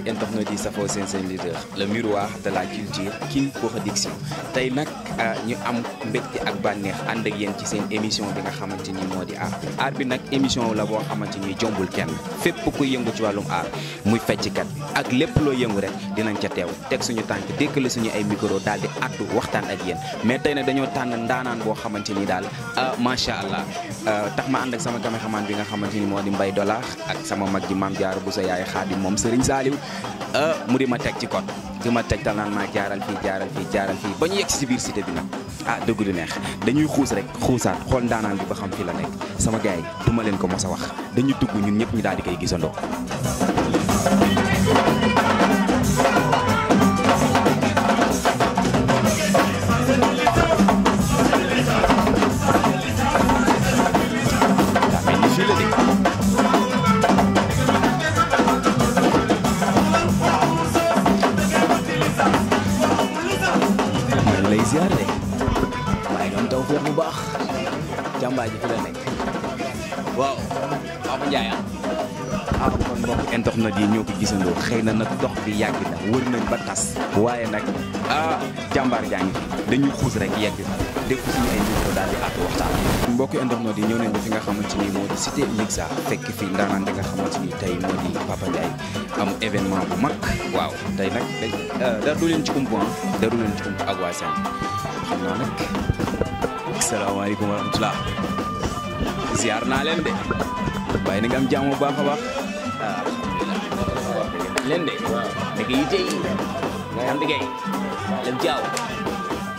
internet yi safoo seen leader le miroir de la culture King Production tey nag ñu am mbégte ak bànneex ànd ak yéen ci seen émission bi nga xamante ni moo di aar bi nag émission la boo xamante ni jombul kenn fépp kuy yëngu ci wàllum aar muy fecckat ak lépp loo yëngu rek dinañ ca teew teg suñu tànk dékkale suñu ay micro daal di addu waxtaan ak yéen mais tey nag dañoo tànn ndaanaan boo xamante ni daal macha allah tax ma ànd ak sama cameraman bi nga xamante ni moo di Mbaye Dollar ak sama mag ji Mame Diarra bu sa yaay Xaadim moom Serigne Saliou mu di ma teg ci code di ma teg tal naan maa jaaral fii ba ñu yegg si biir cité bi nag dëgg du neex dañuy xuus rek xuusaat xool ndaanaan bi ba xam fi la nekk sama gars yi du ma leen ko mos a wax dañuy dugg ñun ñëpp ñu daal di koy gisandoo. jàmbaar ji fi la nekk waaw Papa Ndiaye kon mbokk internet yi ñoo ko gisandoo xëy na nag dox bi yàgg na wër nañ ba tas waaye nag jàmbaar jaa ngi fi dañuy xuus rek yegg dégg suñu ay micro daal di àtt waxtaan mbokk internet yi ñëw nañ ba fi nga xamante ni moo di cité Mixa fekk fi ndaanaan bi nga xamante ni tey moo di Papa Ndiaye am événement bu mag waaw tey nag dara du leen ci umpu ak waa Sen xam naa nag asalaamaaleykum wa rahmatulah ziar naa leen de waaye ni nga am jàmm bu baax a baax alhamdulilah leen de nekk yi tey nga am liggéey leen jaaw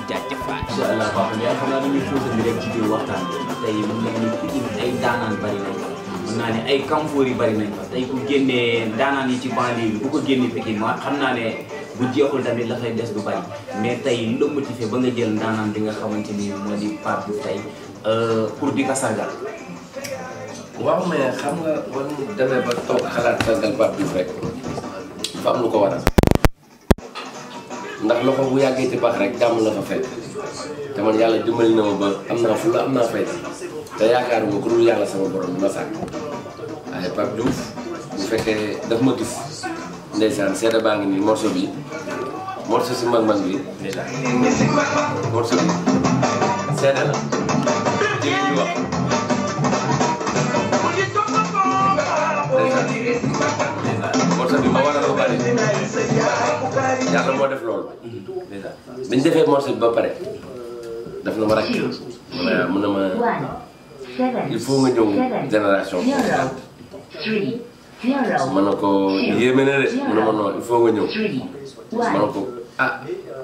jaajëf waay incha allah Papa Ndiaye xam naa dañuy xuusandi rek ci biir waxtaan bi tey mën nañ ni ay daanaan bari nañ fa mën naa ne ay kamfoor yi bari nañ fa tey ku génnee daanaan yi ci banlieue bi bu ko génnee Pikine ma xam naa ne bu jeexul tamit la fay des du bari mais tey lu motivé ba nga jël ndaanaan bi nga xamante ni moo di Pape Diouf tey pour di ko sargal. waaw mais xam nga bon demee ba toog xalaat sargal Pape Diouf rek dafa am lu ko waral ndax loxo bu yàggee ci baax rek jàmm la fa fekk te man yàlla dimbali na ma ba am naa fulla am naa fay te yaakaaruma ku dul yàlla sama borom bi ma sàkk waaye Pape Diouf bu fekkee daf ma gis. ndeysaan seede baa ngi nii morceau bi morceau si mag-mag bi morceau bi seede la ci li ñuy wax morceau bi ma war a ko bari yàlla moo def loolu biñ defee morceau bi ba pare daf na ma rakk mun na ma il faut nga ñëw génération ma ne ko yéeme na de mu ne ma non il faut nga ñëw ma ne ko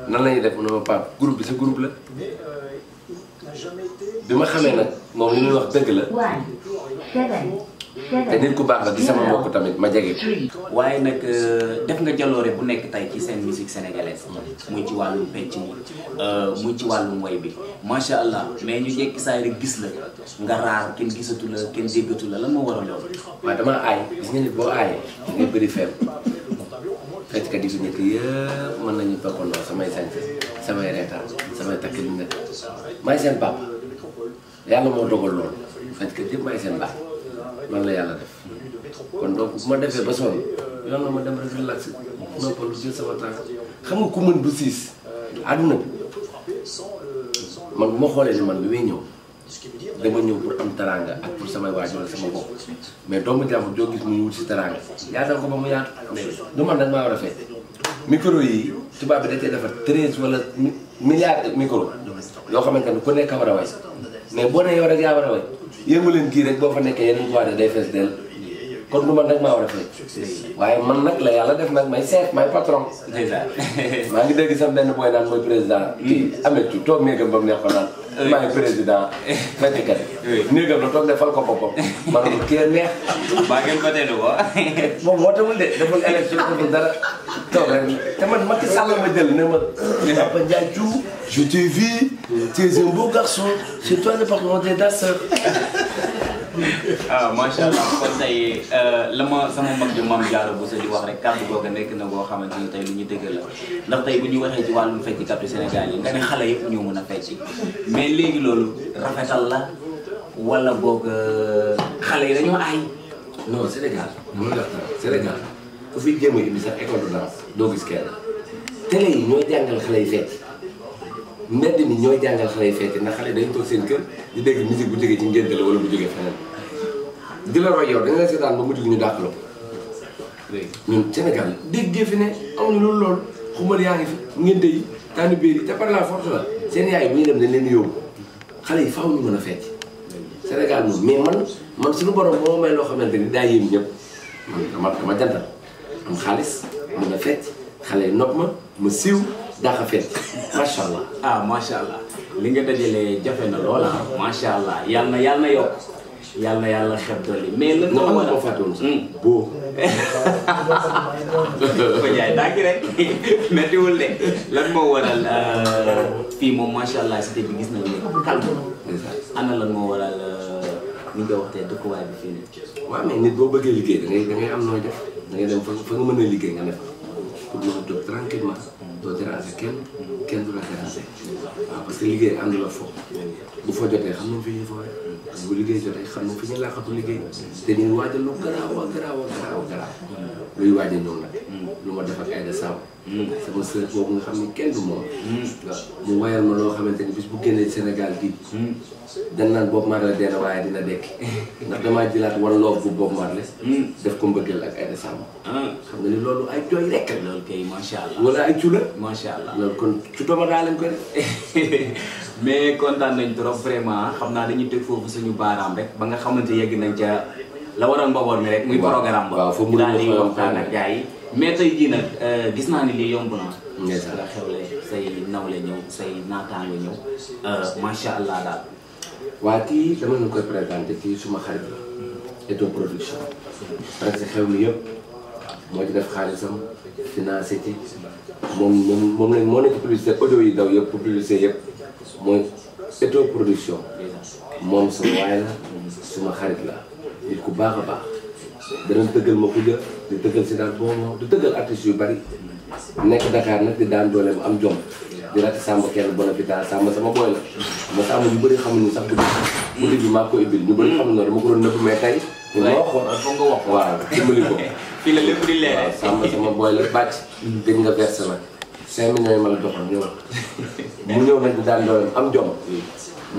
nan la ñuy def mu ne ma Pape groupe bi sa groupe la bi ma xamee nag moom li muy wax dëgg la te nit ku baax la di sama mbokk tamit ma jege ko. waaye nag def nga jaloore bu nekk tey ci seen musique sénégalaise muy ci wàllum pecc mi muy ci wàllum woy bi macha allah mais ñu jekki saa rek gis la nga raar kenn gisatu la kenn déggatu la lan moo waral loolu. waaw damaa aay gis nga nit boo aayee ngay bëri feem fecckat yi fi nekk yëpp mën nañu toppandoo samay sañse samay reetaan samay takk li nekk maay seen papa yàlla moo dogal loolu fecckat yëpp maay seen baay loolu la yàlla def kon donc bu ma defee ba sonn yoon na ma dem rek relax noppalu jël sama temps xam nga ku mën du siis àdduna bi man bu ma xoolee ni man bi may ñëw dama ñëw pour am teraanga ak pour samay waajur la sama bopp mais doomu jàmbur joo gis muy wut si teraanga yaatal ko ba mu yaatu du man nag maa war a fekk micro yi tubaab bi da cee defar 13 wala milliards de micro yoo xamante ne ku nekk war a way mais boo nee yow rek yaa war a way yëngu leen kii rek boo fa nekkee yeneen fois day fees del kon du man nag maa war a fekk waaye man nag la yàlla def nag may seet may patron maa ngi dégg sama benn booy naan mooy président kii Ameth Thiou toog néegam ba mu neex ko naan maay président fecckat néegam la toog defal ko boppam ma ne ko kii neex baa ngeen ko teelu ko moom moo tamul de deful élection deful dara toog rek te man Macky Sall ma jël ne ma Papa Ndiaye Thiou je t'ai vu tu es un beau garçon c'est toi le patron des danseurs macha allah kon tey la ma sama mag ju Mame Diarra bu sa di wax rek kàddu googu nekk na boo xamante ni tey lu ñu dëgg la ndax tey bu ñu waxee ci wàllum fecckat yu Sénégal yi nga ne xale yëpp ñoo mën a fecc mais léegi loolu rafetal la wala boog xale yi dañoo aay. non Sénégal moo la Sénégal ku fi jéem a indi sax école de danse doo gis kenn télé yi ñooy jàngal xale yi fecc mbedd mi ñooy jàngal xale yi fecc ndax xale dañ toog seen kër di dégg musique bu jógee ci ngénte la wala bu jógee feneen di la roy yow da nga seetaan ba mujj gi ñu dàq la ñun Sénégal déggee fi ne amuñu loolu xumbal yaa ngi fi ngénte yi taani biir yi te par la force la seen yaay bu ñu dem dañ leen yóbbu xale yi faaw ñu mën a fecc Sénégal moom mais man suñu borom moo may loo xamante ni daa yéem ñëpp man dama jantal am xaalis mën a fecc xale yi nopp ma siiw daa ko fecc macha allah. ah macha allah li nga dajalee jafe na loola macha allah yàlla na yokk yàlla xeb dolli mais lan moo war a fàttewoon sax boo. ko jaay daa rek méttiwul de lan moo waral fii moom macha allah cité bi gis nañu ne calme ana lan moo waral ni nga waxtee dëkkuwaay bi fii nii. waaw mais nit boo bëggee liggéey da ngay am nooy def da ngay dem fa nga mën a liggéey nga def pour mën a toog tranquillement doo déranger kenn du la déranger waaw parce que liggéey ànd la fo bu fa jotee xam nañ fi ñuy fooy bu liggéey jotee xam nañ fi ñu laaxatu liggéey te ñu waajal lu garaaw luy waaj a ñëw nag lu ma def ak Aïda Samb sama sœur boobu nga xam ne kenn du moom mu wayal ma loo xamante ni bis bu génnee Sénégal gi dañ naan Bob Marley dee na waaye dina dekk ndax damaa jëlaat One Love bu Bob Marley def ko mbëggeel ak Aïda Samb xam nga ni loolu ay jooy rekk loolu kay macha allah wala ay cula macha allah loolu kon su doma daa lañ koy def mais kontaan nañ trop vraiment xam naa dañuy teg foofu suñu baaraam rek ba nga xamante yegg nañ ca la waral mbaboor mi rek muy programme ba waaw foofu daal di waxtaan ak gars yi mais tey jii nag gis naa ni lii yomb na nga xewle say nawle ñëw say naataango ñëw macha allah daal waa kii dama leen koy présenté kii suma xarit la Eto Production presque xew mi yëpp moo ci def xaalisam financé ci moom lañ moo nekk publicité audio yi daw yëpp publicité yëpp mooy Eto Production moom sama waay la suma xarit la nit ku baax a baax danañ tëggal ma Koudia di tëggal si daal boobu di tëggal artistes yu bari nekk Dakar nag di daan dooleem am jom di rati Samba kenn bon hôpital Samba sama boy la ma Samba ñu bëri xamuñu sax guddi bi maa ko ibbil ñu bëri xamuñu dama ko doon nëbb mais tey ñu ma waxoon foog nga wax waaw dimbali ko fii la lépp di leer Samba sama boy la bàcc gëj nga versé nag 5 millions yi ma la joxoon ñëw mu ñëw nag di daan dooleem am jom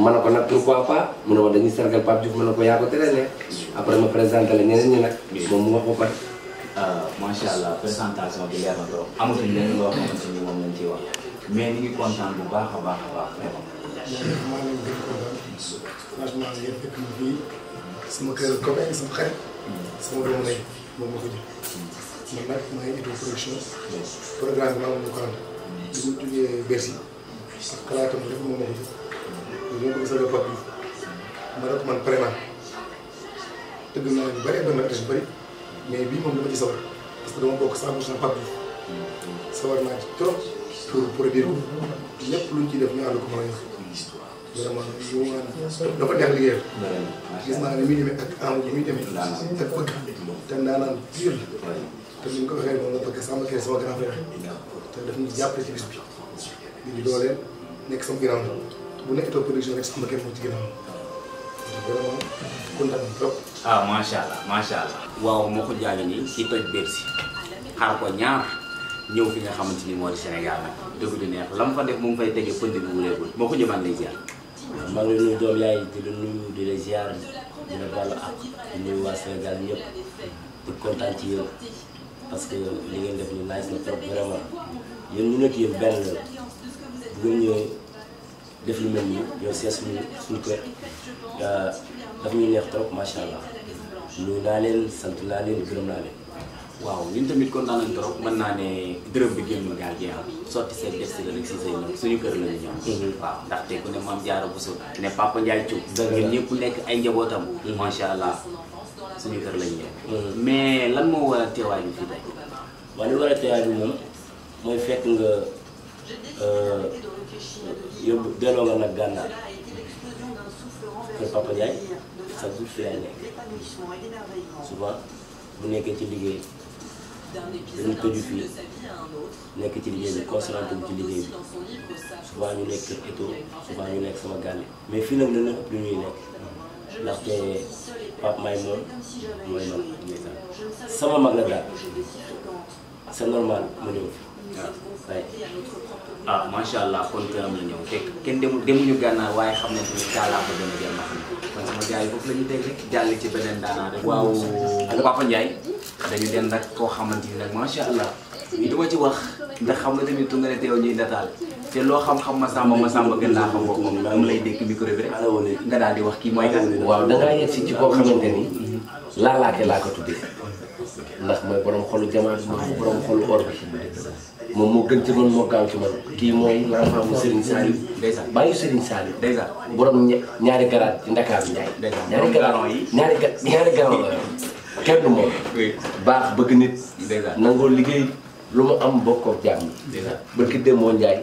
ma ne ko nag pourquoi pas mu ne ma dañuy sargal Pape Diouf ma ne ko yaa ko tere ne après ma présenté la ñeneen ñi nag moom mu wax ko pare macha allah présentation bi leer na trop amatuñ leen loo xamante ni moom lañ ciy wax mais ñu ngi kontaan bu baax a baax vraiment. maa ngi leen di kontaan franchement ngeen fekk ma fii sama kër copain sama xarit sama doomu ndey moom moo ko jël man nag maa ngi Eto Production programme bi maa ngi ko ànd bi ñu jógee Bercy ak xalaatam rek moom moo ko jël ñoo ko gisal Pape Diouf ma ne ko man pare naa tëgg naa ñu bëri benn artiste yu bëri mais bii moom dama ci sawar parce que dama bokk 100% Pape Diouf sawar naa ci trop pour produire ko lépp luñ ciy def ñu ànd ko mën a ñor vraiment ñu dafa neex liggéeyal gis naa ne muy demee ak am bi muy demee ak bëgg te ndaanaan pire la te ni ñu ko waxee noonu la parce que sama kër sama grand frère te daf ñu jàppale ci bis bi di ñu dooleel nekk sama ginnaaw bu nekk Eto Production rek sama kër moom ci ginnaaw vraiment kontaan trop. ah macha allah. waaw moo ko jaay nii ci toj Bercy xaar ko ñaar ñëw fi nga xamante ni moo di Sénégal nag dëgg di neex la mu fa def mu ngi fay tege pënd bi wuleegul moo ko jëmaan lay ziar. maa ngi nuyu doom yaay di la nuyu di la ziar di la baalu àq di nuyu waa Sénégal ñëpp di kontaan ci yéen parce que li ngeen def ni nice na trop vraiment yéen ñu nekk yéen benn la bu ngeen ñëwee def lu mel nii yow seet suñu kër daf ñuy neex trop macha allah nuyu naa leen sant naa leen gërëm naa leen. waaw ñun tamit kontaan nañ trop mën naa ne dërëm bi génn gaal gi am sotti seen des la rek si say ñoom suñu kër la ñu ñëw. waaw ndaxte ku ne Mame Diarra Bousso ne Papa Ndiaye Thioub. ñun ñëpp nekk ay njabootam. macha allah suñu kër la ñu ñëw. mais lan moo war a teewaay bi fii tey. waaw li war a teewaay bi moom mooy fekk nga yóbbu delloo nga nag gànnaar kër Papa Ndiaye chaque jour fii lay nekk souvent bu nekkee ci liggéey dañu tëju fii nekk ci liggéey bi concentré ci liggéey bi souvent ñu nekk kër Eto souvent ñu nekk sama gàlle mais fii nag la ëpp lu ñuy nekk ndaxte Pape may moom mooy man sama mag la daal c'est normal mu ñëw waaw. ah macha allah kon këram la ñëw te kenn demuñu gànnaar waaye xam nañ tamit Talla ko gën a jël ma xam kon sama gars yi foofu la ñu teg rek jàll ci beneen daanaa rek. waaw Papa Ndiaye dañu dem nag koo xamante ni nag macha allah du ma ci wax ndax xam nga tamit tu nga ne teew ñuy nataal te loo xam-xam ma samba gën laa xam boppam moom lay dékk micro bi rek nga daal di wax kii mooy kan. waaw da ngaa yegg si ci koo xamante ni laalaake laa ko tuddee ndax mooy borom xolu jamaa bi mooy borom xolu or bi moom moo gën ci man moo gaaw ci man kii mooy l'enfant bu Serigne Saliou. ndeysaan bàyyi Serigne Saliou. ndeysaan borom ñaari garaat ci Ndakaaru Ndiaye. ndeysaan ñaari garaat yi ñaari garaat la kenn du moom. baax bëgg nit. ndeysaan nangoo liggéey lu mu am bokkoo jàmm. ndeysaan barki Demba Ndiaye.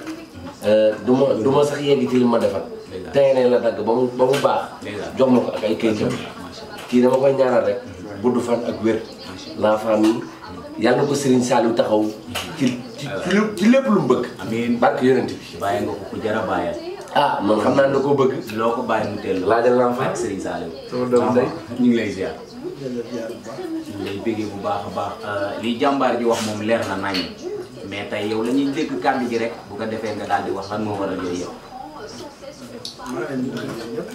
du ma sax yegg ci li ma defal. tey ne la dagg ba mu baax. jox ma ko ak ay këyitam. kii dama koy ñaanal rek. gudd fan ak wér. l'enfant mi yàlla na ko Serigne Saliou taxaw ci lépp lu mu bëgg. amiin barke yonent bi. bàyyi nga ko ku jar a bàyyal. ah man xam naa ne koo bëgg. loo ko bàyyi mu teel laajal l'enfant ak Serigne Saliou. sama doom day ñu ngi lay ziar. ñu ngi lay bëggee bu baax a baax. li jàmbaar ji wax moom leer na nañu mais tey yow la ñuy dégg kàddu gi rek bu ko defee nga daal di wax lan moo war a jël yow. maa ngi leen di nuyu ñëpp.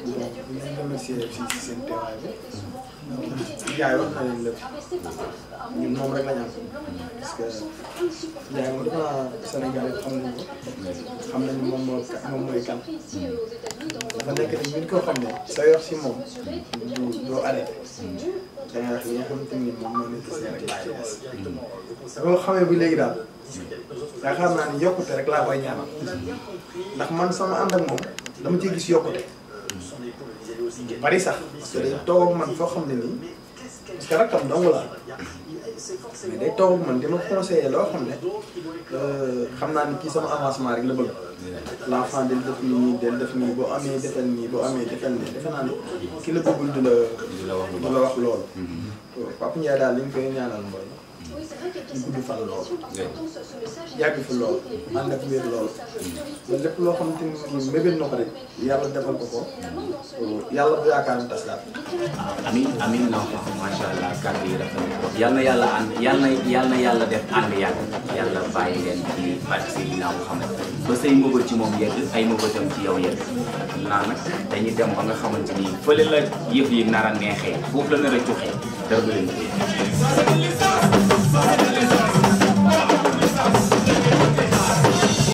di leen remercier si seen teewaay bi. Ndiaye wax na leen lépp ñun moom rek la ñu am parce que Ndiaye moom dafa Sénégal yëpp xam nañu ko xam nañu moom mooy kan. dafa nekk ni nit koo xam ne sa yor si moom doo arrêté da ngay wax li nga xamante ni moom moo nekk si rek laa yees. dafa nga xamee bi léegi daal yaakaar naa ni yokkute rek laa koy ñaanal ndax man sama ànd ak moom dama ciy gis yokkute. bari sax parce que day toog ak man foo xam ne nii parce que rakkam dong laa mais day toog ak man di ma conseiller loo xam ne xam naa ni kii sama avancement rek la bëgg. l'enfant del def nii del def nii boo amee defal nii boo amee defal nii defe naa ni ki la bëggul du la wax loolu. Papa Ndiaye daal li ñu koy ñaanal mooy ñu gudd fan lool. yàgg fi lool ànd ak wér lool. lépp loo xamante ni mébét na ko rek yàlla defal ko yàlla bu yaakaar ni tas daal. amiin macha allah kàddu yi rafet na yal na yàlla ànd yal na yàlla def ànd yàgg yàlla bàyyi leen ci barke Seydina Muhammad ba say mëbët ci moom yegg ay mëbëtam ci yow yegg naa nag dañuy dem ba nga xamante ni fële la yëf yi nar a neexee foofu la nar a joxee dara du leen